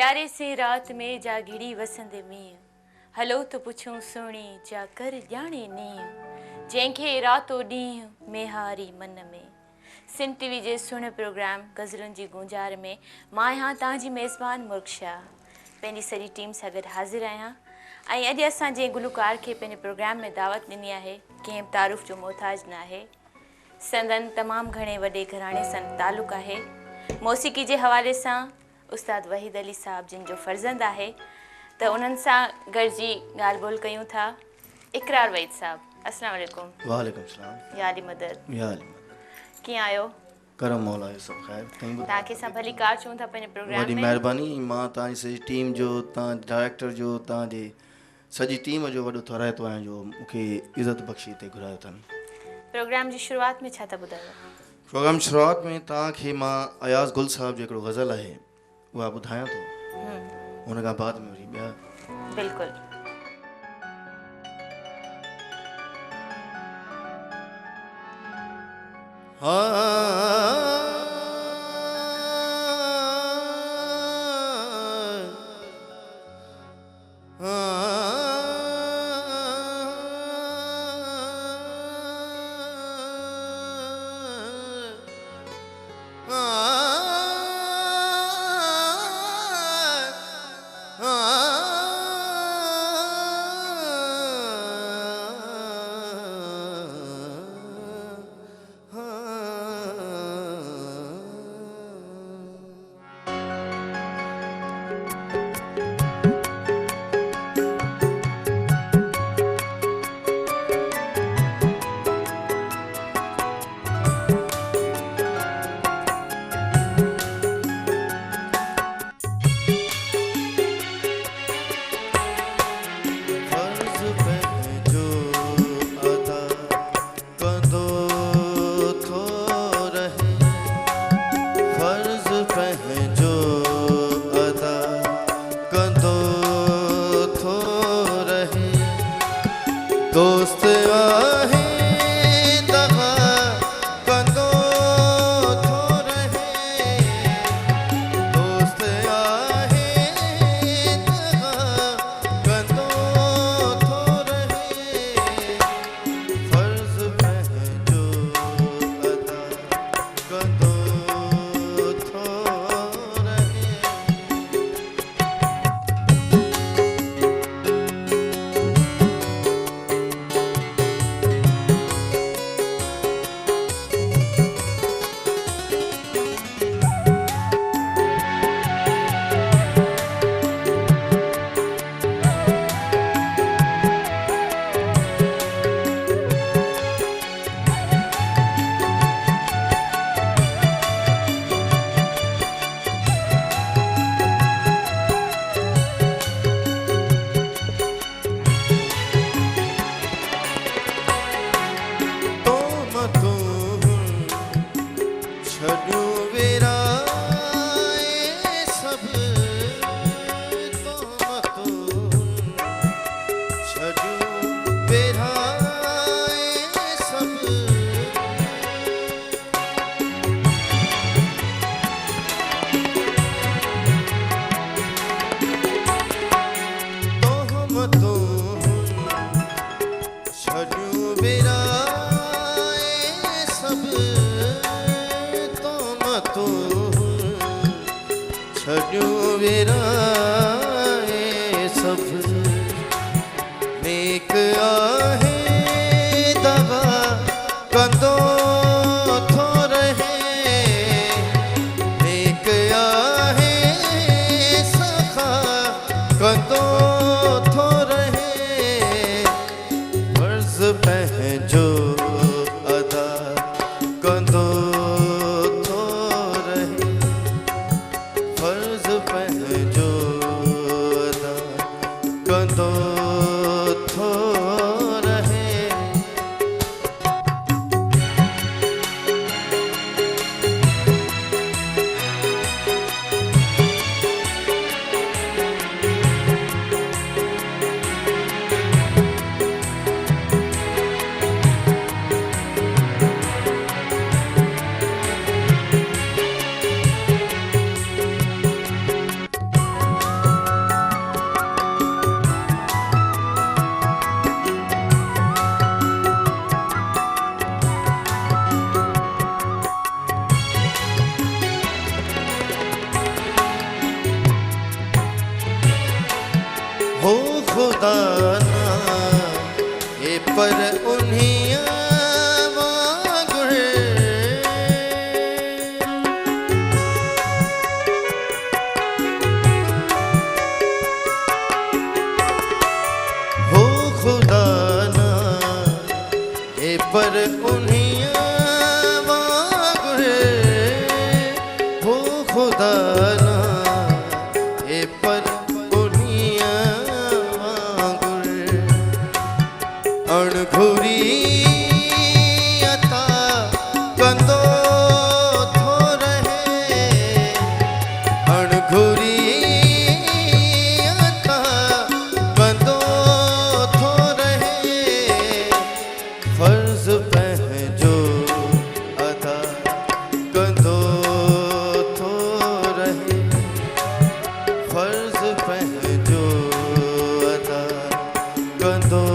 प्यारे से रात में जा घिड़ी वसंद में हलो तो पुछूं सुणी जा कर ॼाणे नीं जंहिंखे रातो ॾींहुं मेहारी मन में। सिंध टीवी जे सुहिणे प्रोग्राम गज़लुनि जी गुंजार में मां आहियां तव्हांजी मेज़बान मुर्कशा, पंहिंजी सॼी टीम सां गॾु हाज़िर आहियां। ऐं अॼु असां जंहिं गुलकार खे पंहिंजे प्रोग्राम में दावत ॾिनी आहे कंहिं तारुफ़ जो मोहताज न आहे। संदन तमामु घणे वॾे घराणे सां तालुक़ आहे। मौसीक़ी जे हवाले सां उस्ताद वहीद अली साहब जिन जो फ़र्ज़ंद आहे, त उन्हनि सां गॾिजी ॻाल्हि ॿोल कयूं था। इकरार वहीद साहब, अस्सलाम वालेकुम। वालेकुम सलाम। या अली मदद। या अली मदद। कीअं आहियो? करम मौला जो सब ख़ैर। तव्हांखे असां भली कार चऊं था पंहिंजे प्रोग्राम में। वॾी महिरबानी। मां तव्हांजी सॼी टीम जो, तव्हां डायरेक्टर जो, तव्हांजी सॼी टीम जो वॾो थोराइतो आहियां जो मूंखे इज़त बख़्शी हिते घुरायो अथनि। प्रोग्राम जी शुरूआत में छा था ॿुधायो? प्रोग्राम शुरूआत में तव्हांखे मां अयाज़ गुल साहब जो हिकिड़ो गज़ल आहे उहा ॿुधायां थो, हुन खां बाद में वरी ॿिया। बिल्कुलु। मेरे ना ए पर उन्हीं वांगुर हो खुदा ना ए पर उन्हीं वांगुर हो खुदा ना ए पर अणघुरी अता कंदो थो रहे अणघुरी अता कंदो थो रहे फर्ज पंहिंजो अदा कंदो थो रहे फर्ज पंहिंजो अदा कंदो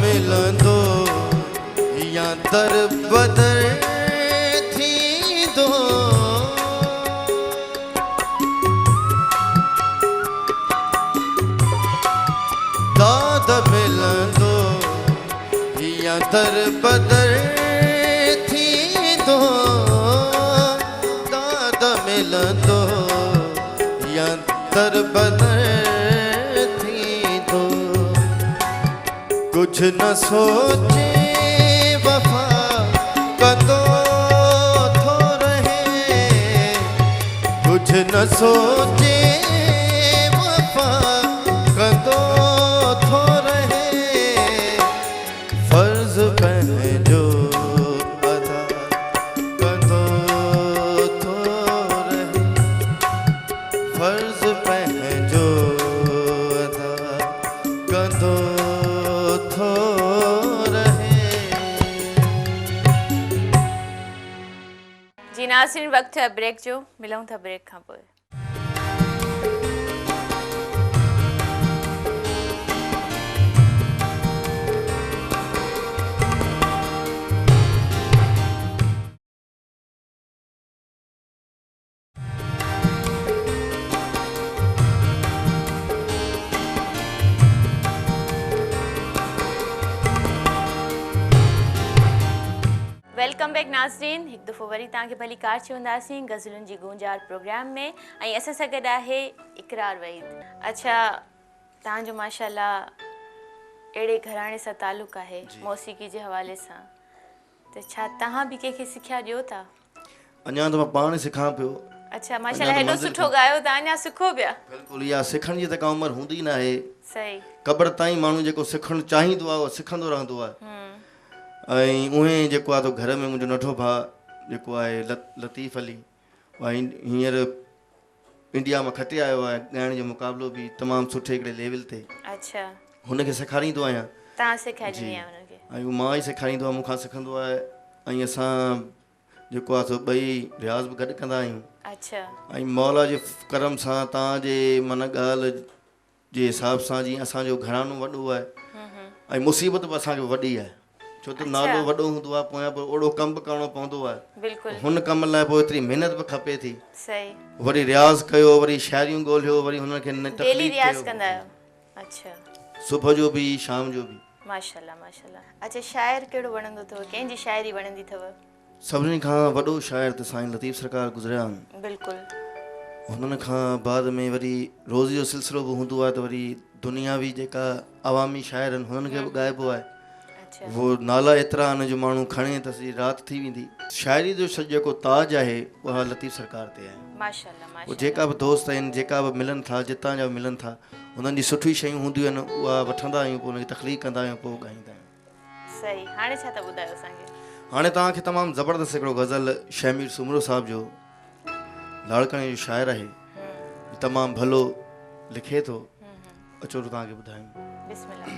मिलंदो या दर बदर थींदो दाद मिलंदो या दर बदर थींदो दाद मिलंदो या दर बदर कुछ न सोचे वफा कंदो थो रहे कुछ न सोचे वफा कंदो थो रहे फर्ज पंहिंजो अदा कंदो थो रहे फर्ज पंहिंजो अदा कंदो जी नाज़रीन वक्त है ब्रेक जो मिलूं था ब्रेक खां पोइ वेलकम बैक नाज़रीन एक दफ़ो वरी तव्हांखे भली कार चवंदासीं गज़लुनि जी गूंजार प्रोग्राम में ऐं असां सां गॾु आहे इकरार वहीद। अच्छा तव्हांजो माशाल्लाह अहिड़े घराणे सां तालुक़ु आहे मौसीक़ी जे हवाले सां त छा तव्हां बि कंहिंखे सिखिया ॾियो था? अञा त मां पाण सिखां पियो। अच्छा माशाल्लाह हेॾो सुठो ॻायो था अञा सिखो पिया? बिल्कुलु इहा सिखण जी त का उमिरि हूंदी न आहे। सही क़ब्र ताईं माण्हू जेको सिखणु चाहींदो आहे उहो सिखंदो रहंदो आहे। ऐं उहे जेको आहे घर में मुंहिंजो नंढो भाउ जेको आहे लतीफ़ अली उहा हींअर इंडिया मां खटे आयो आहे ॻाइण जो मुक़ाबिलो बि तमामु सुठे हिकिड़े लेवल ते। अच्छा हुनखे सेखारींदो आहियां। तव्हां सेखारींदी आहियां हुनखे? ऐं उहो मां ई सेखारींदो आहे मूंखां सिखंदो आहे ऐं असां जेको आहे सो ॿई रियाज़ बि गॾु कंदा आहियूं। अच्छा ऐं मौला जे करम सां तव्हांजे मन ॻाल्हि जे हिसाब सां जीअं असांजो घरानो वॾो आहे ऐं मुसीबत बि असांखे वॾी आहे छो त नालो वॾो हूंदो आहे पोयां पोइ ओड़ो कमु बि करिणो पवंदो आहे। बिल्कुलु हुन कम लाइ पोइ एतिरी महिनत बि खपे थी। सही वरी रियाज़ कयो वरी शायरियूं ॻोल्हियो वरी हुनखे डेली रियाज़ कंदा आहियो? अच्छा सुबुह जो बि शाम जो बि। माशाल्लाह माशाल्लाह। अच्छा शाइर कहिड़ो वणंदो अथव? कंहिंजी शाइरी वणंदी अथव? सभिनी खां वॾो शाइर त साईं लतीफ़ सरकार गुज़रिया आहिनि। बिल्कुलु हुननि खां बाद में वरी रोज़ी जो सिलसिलो बि हूंदो आहे त वरी दुनियावी जेका अवामी शाइर आहिनि हुननि खे बि ॻाइबो आहे। वो नाला एतिरा आहिनि जो माण्हू खणे त सॼी राति थी वेंदी। शाइरी जो जेको ताज आहे उहा लतीफ़ सरकार ते आहे। माशाल्लाह माशाल्लाह। वो जेका बि दोस्त आहिनि जेका बि मिलनि था जितां जा बि मिलनि था उन्हनि जी सुठी शयूं हूंदियूं आहिनि उहा वठंदा आहियूं पोइ उनजी तख़लीक़ कंदा आहियूं पोइ ॻाईंदा आहियूं। सही हाणे छा था ॿुधायो असांखे? हाणे तव्हांखे तमामु ज़बरदस्त हिकिड़ो गज़ल शमीर सुमरो साहिब जो लाड़काणे जो शाइर आहे, तमामु भलो लिखे थो, अचो तो तव्हांखे ॿुधायूं। बिस्मिल्लाह।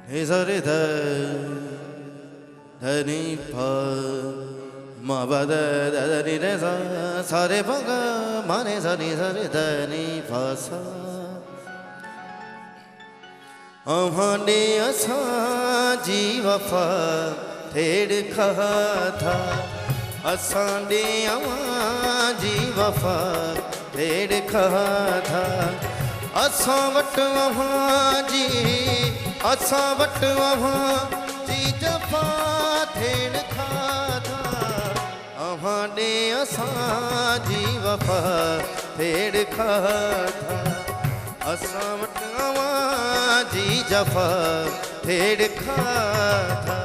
हे ज़रे ध धनी फ मा ब द द द नि रे सा सा रे प ग मा रे सा नि सा रे ध नि फ सा अहाने असांजी वफ़ा थेड़ खा था असांजे अवांजी वफ़ा थेड़ खा था असां वटि अवांजी जफ़ा थेड़ खा था अहाने असांजी वफ़ा थेड़ खा था असां वटि अवांजी जफ़ा थेड़ खा था।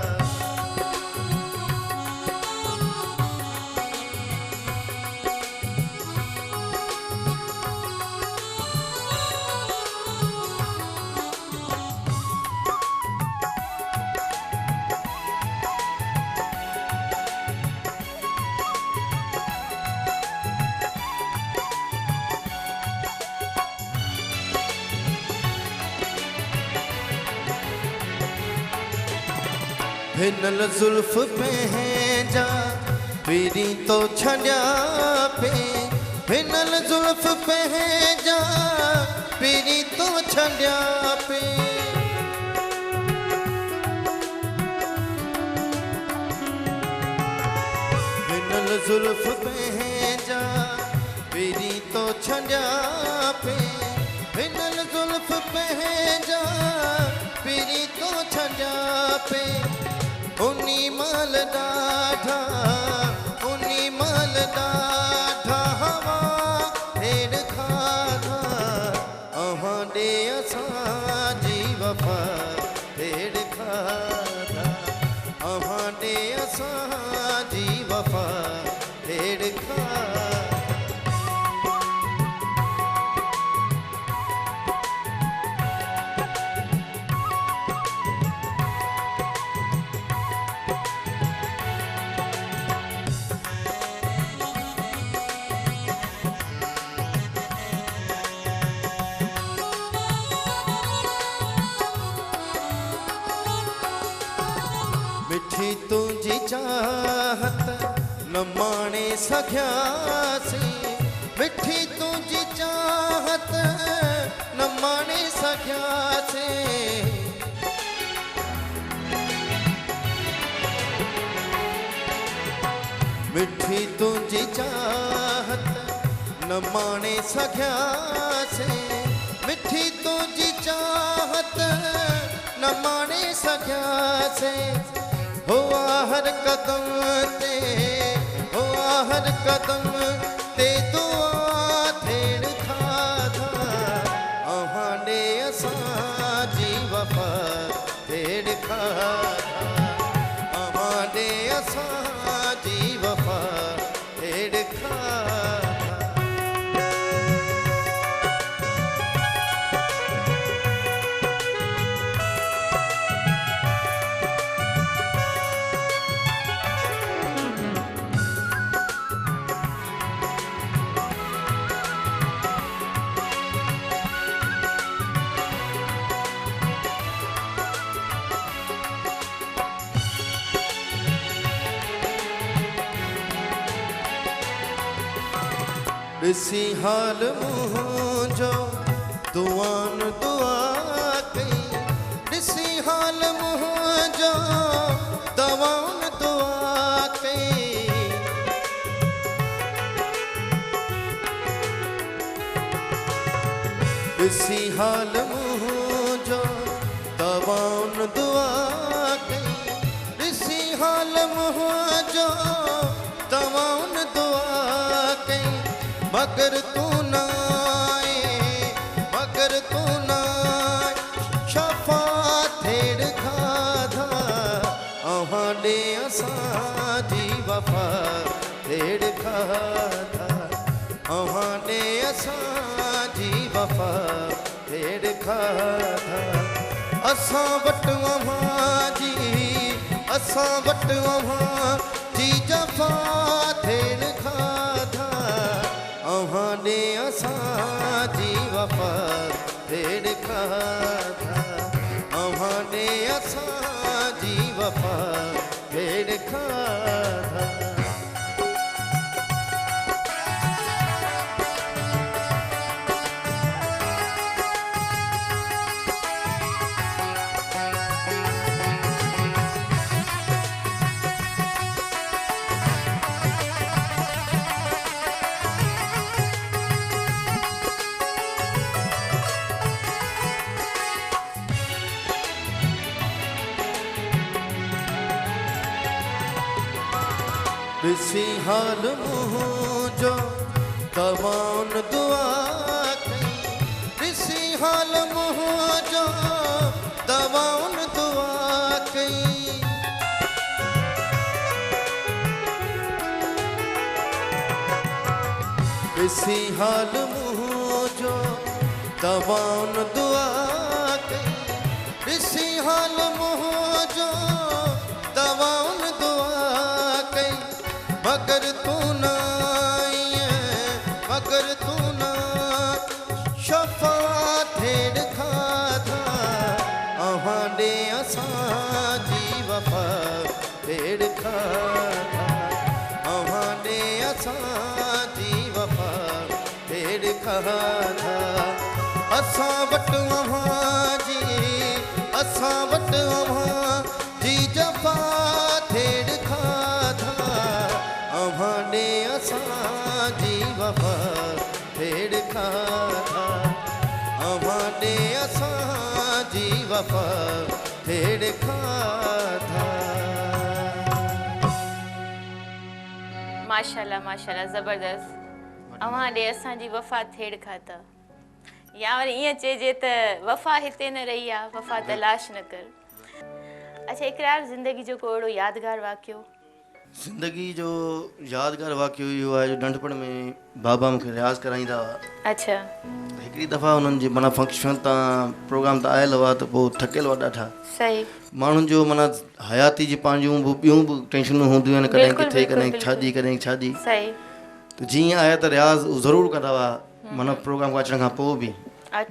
हिनल जुल्फ पंहिंजा पीरी तो छॾिया पे हिनल जुल्फ पंहिंजा पीरी तो छॾिया पे हिनल जुल्फ पंहिंजा पीरी तो छॾिया पे हिनल जुल्फ पंहिंजा पीरी तो छॾिया पे उनी माल ॾाढा हवा हेड़ खाधा अहांॾे असांजी वफ़ा हेड़ खाधा अहांॾे असांजी वफ़ा हेड़ खाधा। मिठी तुझी चाहत न माणे सघियासीं मिठी तुझी चाहत न माणे सघियासीं मिठी तुझी चाहत न माणे सघियासीं मिठी तुझी चाहत न माणे सघियासीं हुआ हर कदम ते दुआ थेड़ खाधा अहांॾे असांजी वफ़ा थेड़ खाधा अहांॾे असांजी वफ़ा थेड़ खाधा। ॾिसी हाल मुंहिंजो दुआन दुआ कई ॾिसी हाल मुंहिंजो दवाउन दुआ कई ॾिसी हाल मुंहिंजो दवाउन दुआ कई ॾिसी हाल मुंहिंजो दवाउन दुआ कई मगर तू ना शफ़ा थेड़ खाधा अहांॾे असांजी वफ़ा थेड़ खाधा अहांॾे असां भेड़ खाधा असां वटि अव्हां जी असां वटि अव्हां जी जफ़ा भेड़ खाधा अव्हां ॾे असां जी वफ़ा भेड़ खाधा अव्हां ॾे असां जी वफ़ा भेड़ खाधा ॾिसी हाल मुंहिंजो तव्हां दुआ कई ॾिसी हाल मुंहिंजो तव्हां दुआ कई ॾिसी हाल मुंहिंजो तव्हां दुआ कई ॾिसी हाल मुंहिंजो तव्हां दुआ कई मगर तू ना मगर तू ना शफ़ा भेड़ खाधा अव्हां ॾे असां जी वफ़ा भेड़ खाधा अव्हां ॾे असां जी वफ़ा भेड़ खाधा असां वटि अव्हां जी जफ़ा भेड़ खाधा अव्हां ॾे असां जी वफ़ा भेड़ खाधा अव्हां ॾे असां जी वफ़ा भेड़ खाधा माशाल्लाह माशाल्लाह ज़बरदस्त अव्हां ॾे असांजी वफ़ा थेड़ खाधा या वरी ईअं चइजे त वफ़ा हिते न रही आहे वफ़ा तलाश न कर अच्छा इकरार ज़िंदगी जो को अहिड़ो यादगार वाक़ियो ज़िंदगी जो यादगार वाक़ियो इहो आहे जो नंढपण में बाबा मूंखे रियाज़ कराईंदा हुआ अच्छा हिकिड़ी दफ़ा हुननि जे माना फंक्शन तां प्रोग्राम त आयल हुआ त पोइ थकियल हुआ ॾाढा सही माण्हुनि जो माना हयाती जी पंहिंजूं ॿियूं बि टेंशनूं हूंदियूं आहिनि कॾहिं बिल्कुलु, किथे कॾहिं बिल्कुलु, कॾहिं छाजी सही त जीअं आया त रियाज़ ज़रूरु कंदा हुआ माना प्रोग्राम अचण खां पोइ बि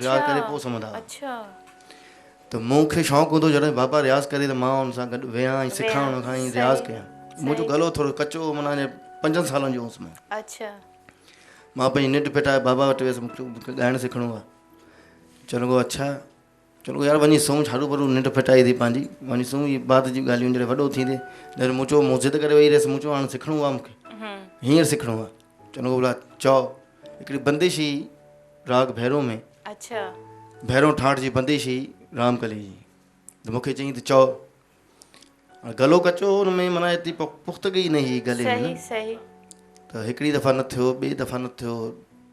रियाज़ करे पोइ सुम्हंदा हुआ अच्छा त मूंखे शौक़ु हूंदो जॾहिं बाबा रियाज़ करे त मां हुन सां गॾु वेहां ऐं सिखां हुन खां सही, रियाज़ कयां मुंहिंजो सही। गलो थोरो कचो माना 5 सालनि जो हुउसि मां अच्छा मां पंहिंजी निंड पिटाए बाबा वटि वियुसि मूंखे ॻाइणु सिखणो आहे चलो अच्छा चलो यार वञी सुम्ह झाड़ू भरू निंड फिटाई थी पंहिंजी वञी सुम्ह इहे बाद जी ॻाल्हियूं जॾहिं वॾो थींदे जॾहिं मूं चयो मूं ज़िद करे वेही रहियसि मूं चयो हाणे सिखणो आहे मूंखे हींअर सिखणो आहे चलो बोला चओ हिकिड़ी बंदिश हुई राग भैरो में अच्छा भैरो ठाठ जी बंदिश हुई रामकली जी त मूंखे चयईं त चओ हाणे गलो कचो हुन में माना एतिरी पुख़्तगी न हुई गले में सही न सही त हिकिड़ी दफ़ा न थियो ॿिए दफ़ा न थियो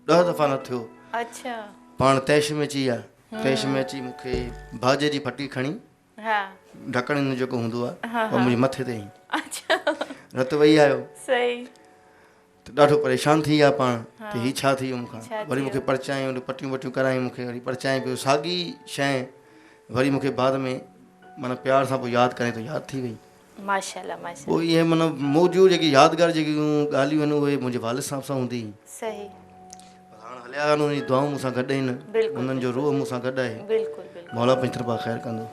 10 दफ़ा न थियो अच्छा पाण तैश में अची विया तैश में अची मूंखे बाजे जी फटी खणी हा ढकण जेको हूंदो आहे हा, उहो मुंहिंजे मथे ते ई अच्छा रत वेई आयो सही त ॾाढो परेशान थी विया पाण हा। त हीअ छा थी वियो छा मूंखां थी वरी वियो? मूंखे परचायूं पटियूं वटियूं करायूं मूंखे वरी परचायूं पियो साॻी शइ वरी मूंखे बाद में माना प्यार सां पोइ यादि करे त यादि थी वई माशाल्लाह माशाल्लाह पोइ इहे माना मौजूदु जेकी यादगार जेकियूं ॻाल्हियूं आहिनि उहे मुंहिंजे वालिद साहब सां हूंदी हुई सही हाणे हलिया आहिनि उन्हनि जी दुआऊं मूंसां गॾु आहिनि बिल्कुलु, उन्हनि जो रूह मूंसां गॾु आहे बिल्कुलु बिल्कुलु मौला पंहिंजी तरफ़ा ख़ैरु कंदो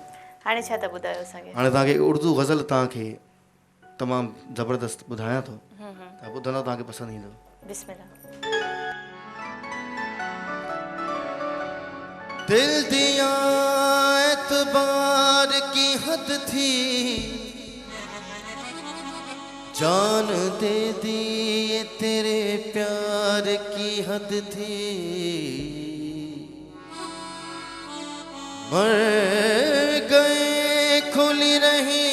हाणे छा था ॿुधायो असांखे हाणे तव्हांखे उर्दू गज़ल तव्हांखे तमामु ज़बरदस्त ॿुधायां थो तव्हां ॿुधंदव तव्हांखे पसंदि ईंदो बिस्मिल्लाह दिल दिया एतबार की हद थी जान दे दी ये तेरे प्यार की हद थी मर गए खुली रही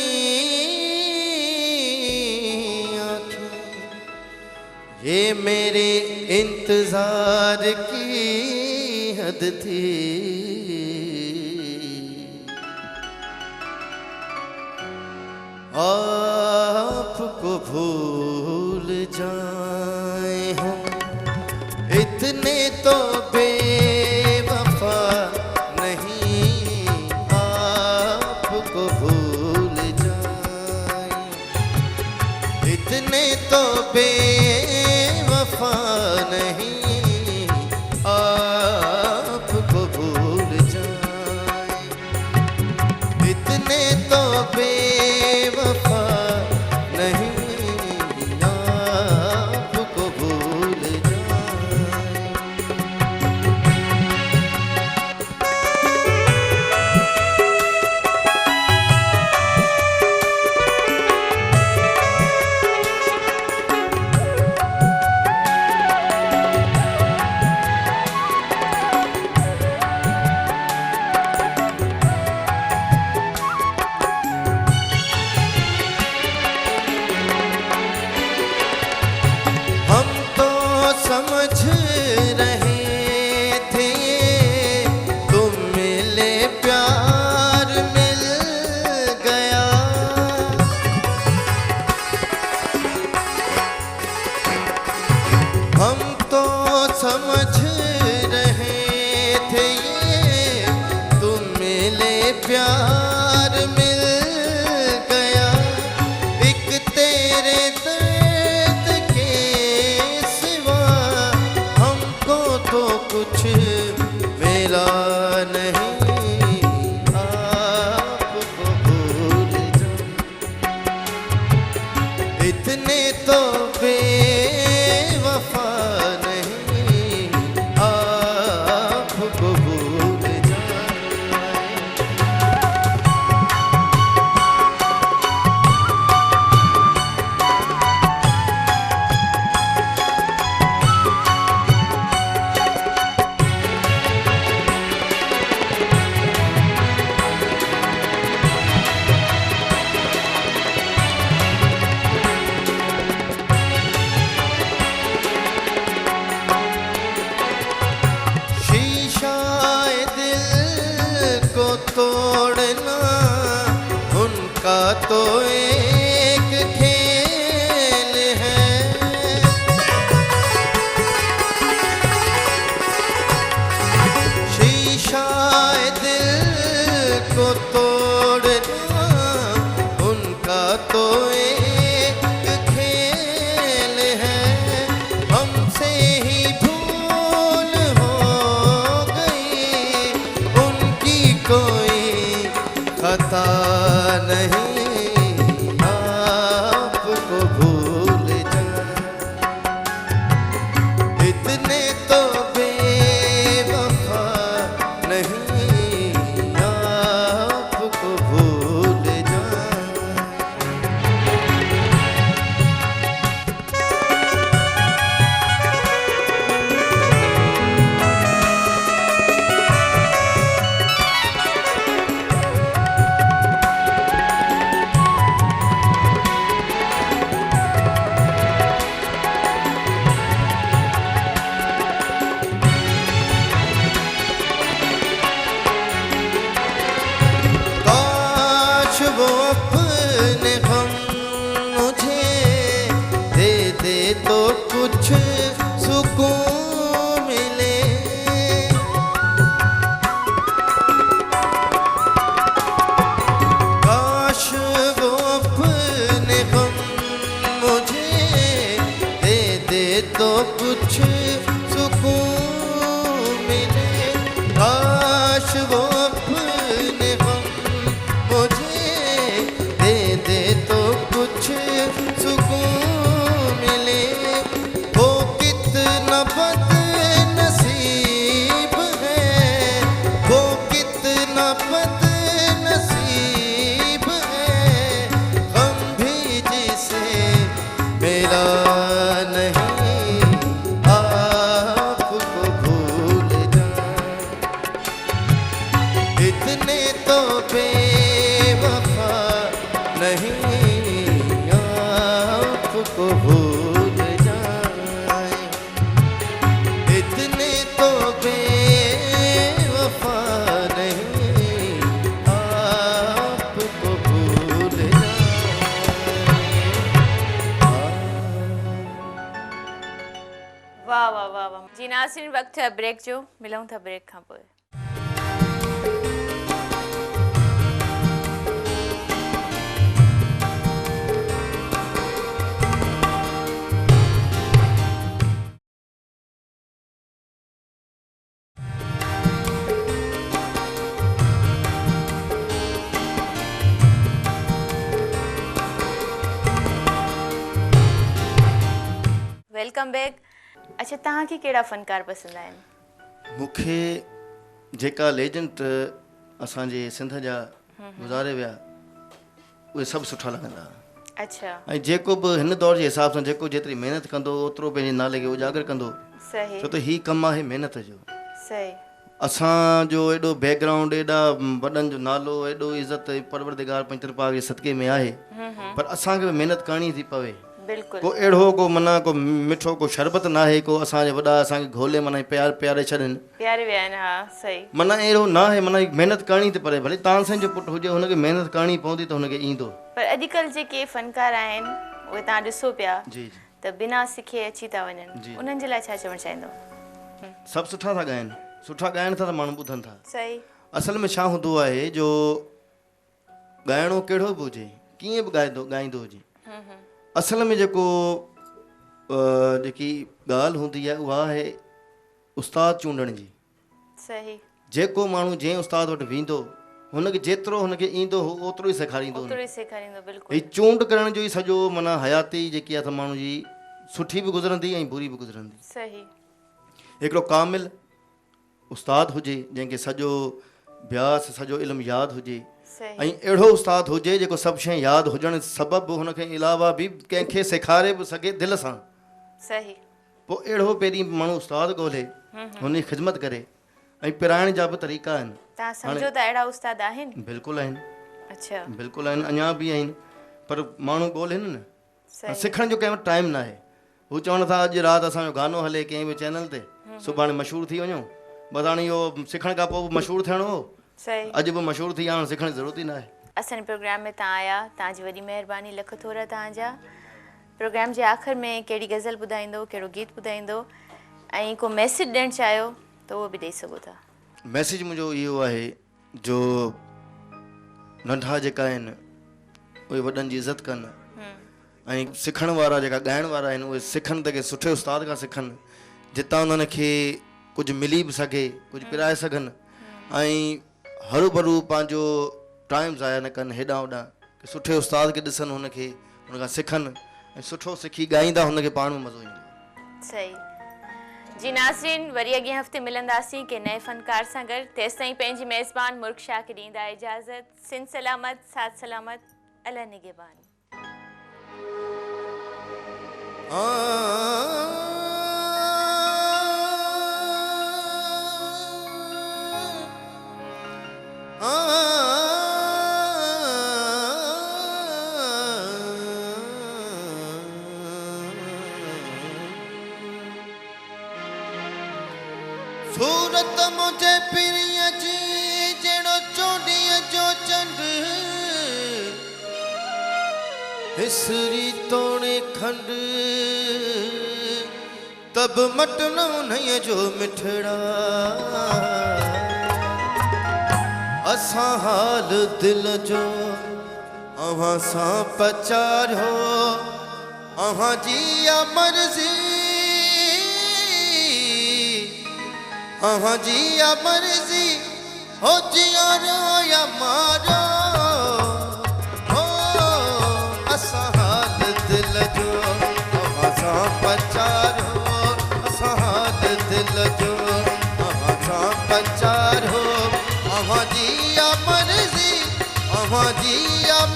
आँखें ये मेरे इंतजार की हद थी आपको भूल जाए हम इतने तो बेवफा प्यार मिल गया एक तेरे दर्द के सिवा हमको तो कुछ मिला नहीं आपको भूल जाऊं इतने तो बेवफा नहीं आपको भूल जाऊं शीशा दिल को तोड़ना उनका तो एक खेल है शीशा दिल को तोड़ना उनका तो एक खेल है हमसे ही भूल हो गई उनकी कोई खता नहीं आपको भूल जाऊं इतने तो बेवफा नहीं आपको भूल जाऊं काश वो अपने गम मुझे दे दे तो कुछ सुकून मिले काश वो अपने गम मुझे दे दे तो कुछ सुकून मिले काश वो अपने गम मुझे दे दे तो कुछ सुकून मिले वो कितना बदनसीब है वो कितना बदनसीब है गम भी जिसे मेरा नहीं आपको भूल जाऊं इतने तो बेवफा नहीं आपको भूल जाए इतने तो बेवफा नहीं आपको भूल जाए वाह वाह वाह वाह जी नासिन वक्त है ब्रेक जो मिलूं था ब्रेक खां पोइ वेलकम बैक अच्छा तव्हांखे कहिड़ा फ़नकार पसंदि आहिनि मूंखे जेका लेजेंड असांजे सिंध जा गुज़ारे विया उहे सभु सुठा लॻंदा अच्छा ऐं जेको बि हिन दौर जे हिसाब सां जेको जेतिरी महिनत कंदो ओतिरो पंहिंजे नाले खे उजागर कंदो सही छो त हीउ कमु आहे महिनत जो सही असांजो एॾो बैकग्राउंड एॾा वॾनि जो नालो एॾो इज़त परवरदिगार पंहिंजे पाक जे सदके में आहे पर असांखे बि महिनत करणी थी पवे बिल्कुलु को अहिड़ो को माना को मिठो को शरबत न आहे को असांजे वॾा असांखे घोले माना प्यारे छॾनि प्यारे विया आहिनि हा सही माना अहिड़ो न आहे माना महिनत करणी थी पवे भले तानसेन जो पुटु हुजे हुनखे महिनत करणी पवंदी त हुनखे ईंदो पर अॼुकल्ह जेके फ़नकार आहिनि उहे तव्हां ॾिसो पिया जी त बिना सिखे अची था वञनि जी। उन्हनि जे लाइ छा चवणु चाहींदो सभु सुठा था ॻाइनि सुठा ॻाइनि था त माण्हू ॿुधनि था सही असल में छा हूंदो आहे जो ॻाइणो कहिड़ो बि हुजे कीअं बि ॻाईंदो हुजे, असल में जेको जेकी ॻाल्हि हूंदी आहे उहा आहे उस्ताद चूंडण जी। सही। जेको माण्हू जंहिं उस्ताद वटि वेंदो हुनखे जेतिरो हुनखे ईंदो हो ओतिरो ई सेखारींदो। बिल्कुलु। ही चूंड करण जो ई सॼो माना हयाती जेकी आहे त माण्हू जी सुठी बि गुज़रंदी ऐं बुरी बि गुज़रंदी। सही। हिकिड़ो कामिल उस्ताद हुजे जंहिंखे सॼो अभ्यास सॼो इल्मु यादि हुजे ऐं अहिड़ो उस्ताद हुजे जेको सभु शइ यादि हुजण सबबु हुनखे अलावा बि कंहिंखे सेखारे बि सघे दिलि सां। सही। पोइ अहिड़ो पहिरीं माण्हू उस्ताद ॻोल्हे हुनजी ख़िदमत करे ऐं पिराइण जा बि तरीक़ा आहिनि। तव्हां सम्झो त अहिड़ा उस्ताद आहिनि? बिल्कुलु आहिनि। अच्छा। बिल्कुलु आहिनि, अञा बि आहिनि, पर माण्हू ॻोल्हनि न। सिखण जो कंहिं वटि टाइम न आहे। हू चवनि था अॼु राति असांजो गानो हले कंहिं बि चैनल ते, सुभाणे मशहूरु थी वञूं, बसि हाणे इहो सिखण खां पोइ बि मशहूरु थियणो हो, अॼु बि मशहूरु थी विया, हाणे सिखण जी ज़रूरत ई न आहे। असांजे प्रोग्राम में तव्हां आया, तव्हांजी वॾी महिरबानी, लख थोरा तव्हांजा। प्रोग्राम जे आख़िर में कहिड़ी गज़ल ॿुधाईंदो, कहिड़ो गीत ॿुधाईंदो ऐं को मैसेज ॾियणु चाहियो त उहो बि ॾेई सघो था। मैसेज मुंहिंजो इहो आहे जो नंढा जेका आहिनि उहे वॾनि जी इज़त कनि ऐं सिखण वारा जेका ॻाइण वारा आहिनि उहे सिखनि त के सुठे उस्ताद खां सिखनि जितां उन्हनि खे कुझु मिली बि सघे, कुझु पिराए सघनि ऐं हरू भरू पंहिंजो टाइम ज़ाया न कनि हेॾां होॾां, की सुठे उस्ताद खे ॾिसनि, हुनखे हुन खां सिखनि ऐं सुठो सिखी ॻाईंदा हुनखे पाण में मज़ो ईंदो। सही जी। नाज़रीन, वरी अॻिए हफ़्ते मिलंदासीं के नए फ़नकार सां गॾु। तेसि ताईं पंहिंजी मेज़बान मुर्ख शाह खे ॾींदा इजाज़त। सिंध सलामत, साथ सलामत, अल्लाह निगहबान। सूरत मुझे पिरिय जी जड़ो चोड़ीअ जो चंड हिसरी तोड़े खंड तब मटनो नय जो मिठड़ा असा हाल दिल जो अहां सा पचारो अहां जी मर्जी अहां जी मर्जी हो जियारो या मारो हो असा हाल दिल जो अहां सा पचारो असा हाल दिल जो अहां सा पचारो अहां जी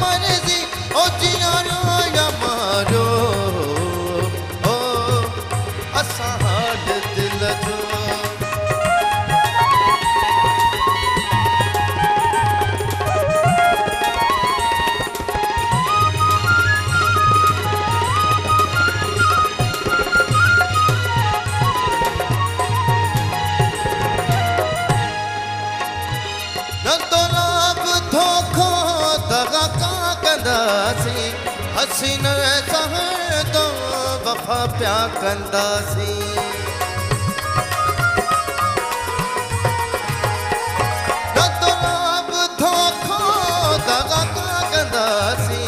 मर्जी हो जियारो या मारो हो असा हाल दिल जो। हसीन सहर तो वफा प्या कंदासी नतराब धोखो दगा का कंदासी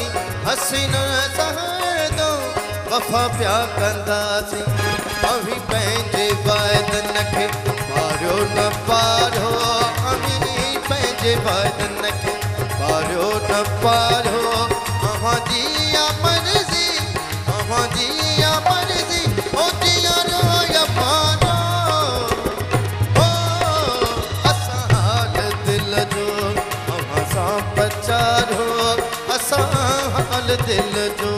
हसीन सहर तो वफा प्या कंदासी अभी पंहिंजे वाइदन खे पारियो न पारो अभी पंहिंजे वाइदन खे पारियो न पारो अहां जी मर्जी हो जियारो या मारो हो असा हाल दिल जो अहां सा पचारो असा हाल दिल जो।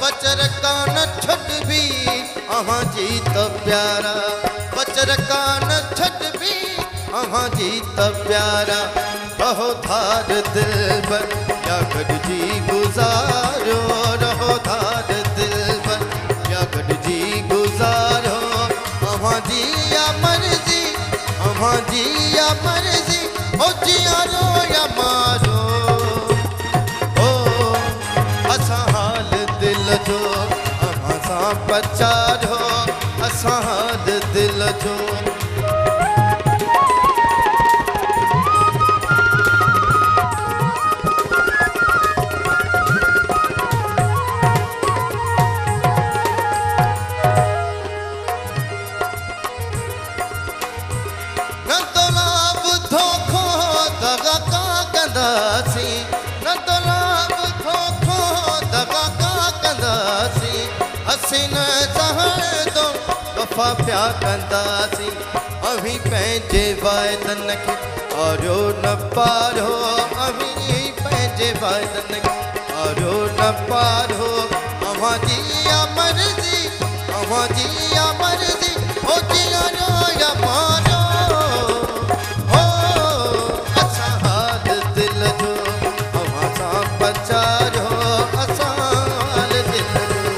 बचर कान छट भी अहां जी त प्यारा बचर कान छट भी अहां जी त प्यारा रहो धार दिल पर या गॾिजी गुज़ारो रहो धार दिल पर या गॾिजी गुज़ारो। जी या मर्जी अम्मा जी या मर्जी ओ जियारो या मारो ओ असा हाल दिल जो अम्मा सा पचारो असा हाल दिल जो प्या कंदासी अभी पंहिंजे वाइदन खे आरो न पारो अभी पंहिंजे वाइदन खे आरो न पारो अव्हां जी या मर्जी अव्हां जी या मर्जी ओ जियारो या मारो ओ असां हाल दिल जो अव्हां सां पचारो असां हाल दिल जो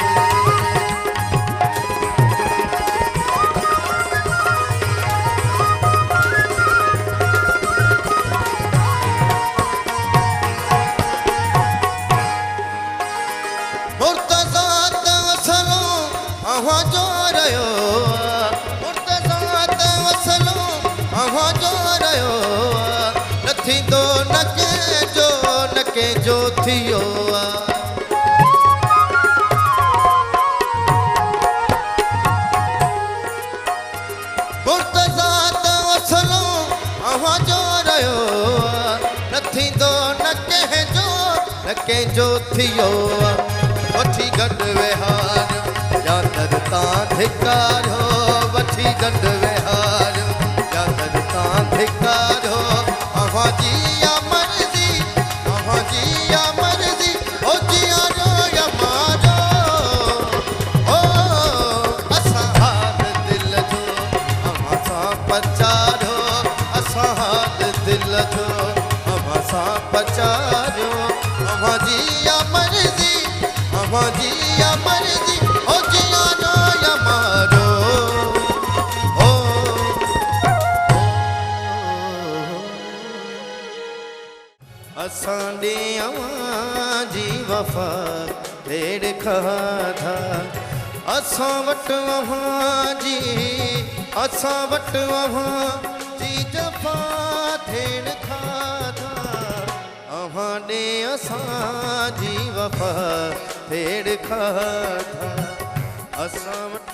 जो थियो मुर्तज़ा त वसलो अव्हां जो रहियो न थींदो न कंहिंजो थियो वठी गॾु विहार या दर तां धिकारो वठी गॾु विहार या दर तां धिकारो अव्हां जी या मर्जी अव्हां जी या मर्जी ओ जियारो या मारो ओ असां हाल दिल जो अव्हां सां पचारो असां हाल दिल जो अव्हां सां पचारो अव्हां जी या मर्जी अव्हां जी या मर्जी ओ जियारो या मारो ओ असां ॾे अव्हां जी वफ़ा ॾेढ खाधा असां वटि अव्हां जी जफ़ा ॾेढ खाधा अव्हां ॾे असां जी वफ़ा ॾेढ खाधा असां वटि